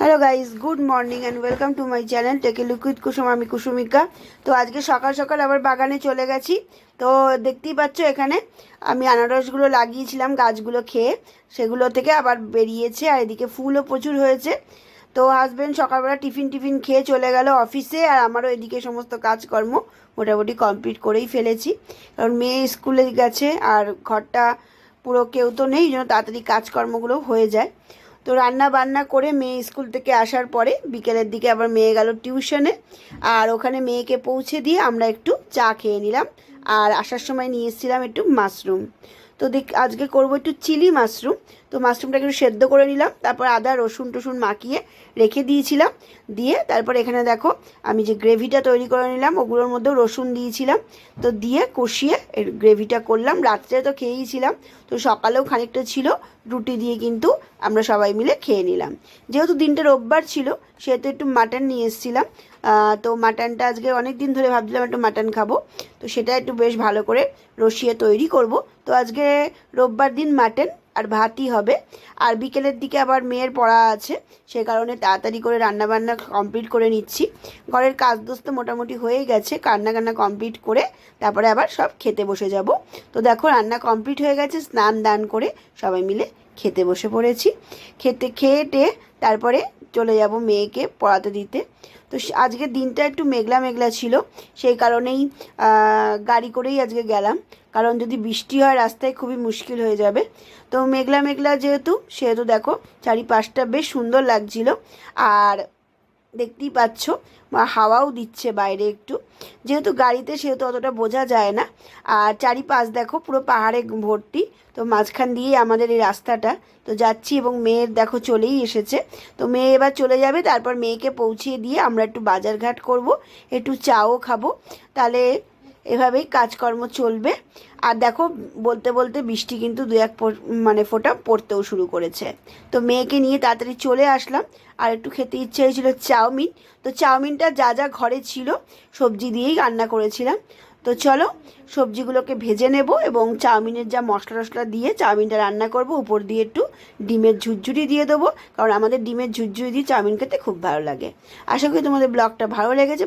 Hello guys, good morning and welcome to my channel take a look with Kusum. আমি কুসুমিকা। তো আজকে সকাল সকাল আবার বাগানে চলে গেছি। তো দেখতেই পাচ্ছ এখানে আমি আনারসগুলো লাগিয়েছিলাম গাছগুলো খেয়ে, সেগুলো থেকে আবার বেরিয়েছে। আর এদিকে ফুলও প্রচুর হয়েছে। তো হাজব্যান্ড সকালবেলা টিফিন খেয়ে চলে গেল অফিসে, আর আমারও এদিকে সমস্ত কাজকর্ম মোটামুটি কমপ্লিট করেই ফেলেছি। কারণ মেয়ে স্কুলে গেছে আর ঘরটা পুরো কেউ তো নেই, যেন তাড়াতাড়ি কাজকর্মগুলো হয়ে যায়। তো রান্না বান্না করে মেয়ে স্কুল থেকে আসার পরে বিকেলের দিকে আবার মেয়ে গেল টিউশনে, আর ওখানে মেয়েকে পৌঁছে দিয়ে আমরা একটু চা খেয়ে নিলাম। আর আসার সময় নিয়ে এসেছিলাম একটু মাশরুম। তো আজকে করব একটু চিলি মাশরুম। তো মাশরুমটাকে একটু সেদ্ধ করে নিলাম, তারপর আদা রসুন টসুন মাখিয়ে রেখে দিয়েছিলাম। দিয়ে তারপর এখানে দেখো আমি যে গ্রেভিটা তৈরি করে নিলাম, ওগুলোর মধ্যেও রসুন দিয়েছিলাম। তো দিয়ে কষিয়ে গ্রেভিটা করলাম। রাত্রে তো খেয়েইছিলাম, তো সকালেও খানিকটা ছিল, রুটি দিয়ে কিন্তু আমরা সবাই মিলে খেয়ে নিলাম। যেহেতু দিনটা রোববার ছিল, সেহেতু একটু মাটন নিয়ে এসেছিলাম। তো মাটনটা আজকে অনেক দিন ধরে ভাবছিলাম একটু মাটন খাবো, তো সেটা একটু বেশ ভালো করে রসিয়ে তৈরি করব। তো আজকে রোববার দিন মাটন আর ভাতই হবে। আর বিকেলের দিকে আবার মেয়ের পড়া আছে, সে কারণে তাড়াতাড়ি করে রান্নাবান্না কমপ্লিট করে নিচ্ছি। ঘরের কাজ দোস্ত মোটামুটি হয়ে গেছে, রান্না কমপ্লিট করে তারপরে আবার সব খেতে বসে যাব। তো দেখো রান্না কমপ্লিট হয়ে গেছে, স্নান দান করে সবাই মিলে খেতে বসে পড়েছি। খেয়ে তারপরে চলে যাব মেয়েকে পড়াতে দিতে। তো আজকের দিনটা একটু মেঘলা মেঘলা ছিল, সেই কারণেই গাড়ি করেই আজকে গেলাম। কারণ যদি বৃষ্টি হয় রাস্তায় খুবই মুশকিল হয়ে যাবে। তো মেঘলা মেঘলা সেহেতু দেখো চারিপাশটা বেশ সুন্দর লাগছিল। আর দেখতেই পাচ্ছ হাওয়াও দিচ্ছে বাইরে একটু, যেহেতু গাড়িতে সেহেতু অতটা বোঝা যায় না। আর চারিপাশ দেখো পুরো পাহাড়ে ভর্তি। তো মাঝখান দিয়েই আমাদের এই রাস্তাটা। তো যাচ্ছি এবং মেয়ের দেখো চলেই এসেছে। তো মেয়ে এবার চলে যাবে, তারপর মেয়েকে পৌঁছিয়ে দিয়ে আমরা একটু বাজারঘাট করব, একটু চাও খাবো। তাহলে এভাবেই কাজকর্ম চলবে। আর দেখো বলতে বলতে বৃষ্টি কিন্তু দু এক ফোঁটা পড়তেও শুরু করেছে। তো মেয়েকে নিয়ে তাড়াতাড়ি চলে আসলাম। আর একটু খেতে ইচ্ছে হয়েছিল চাউমিন। তো চাউমিনটা যা যা ঘরে ছিল সবজি দিয়েই রান্না করেছিলাম। তো চলো সবজিগুলোকে ভেজে নেব এবং চাউমিনের যা মশলা টশলা দিয়ে চাউমিনটা রান্না করব। উপর দিয়ে একটু ডিমের ঝুরঝুরি দিয়ে দেবো, কারণ আমাদের ডিমের ঝুরঝুরি দিয়ে চাউমিন খেতে খুব ভালো লাগে। আশা করি তোমাদের ব্লগটা ভালো লেগেছে।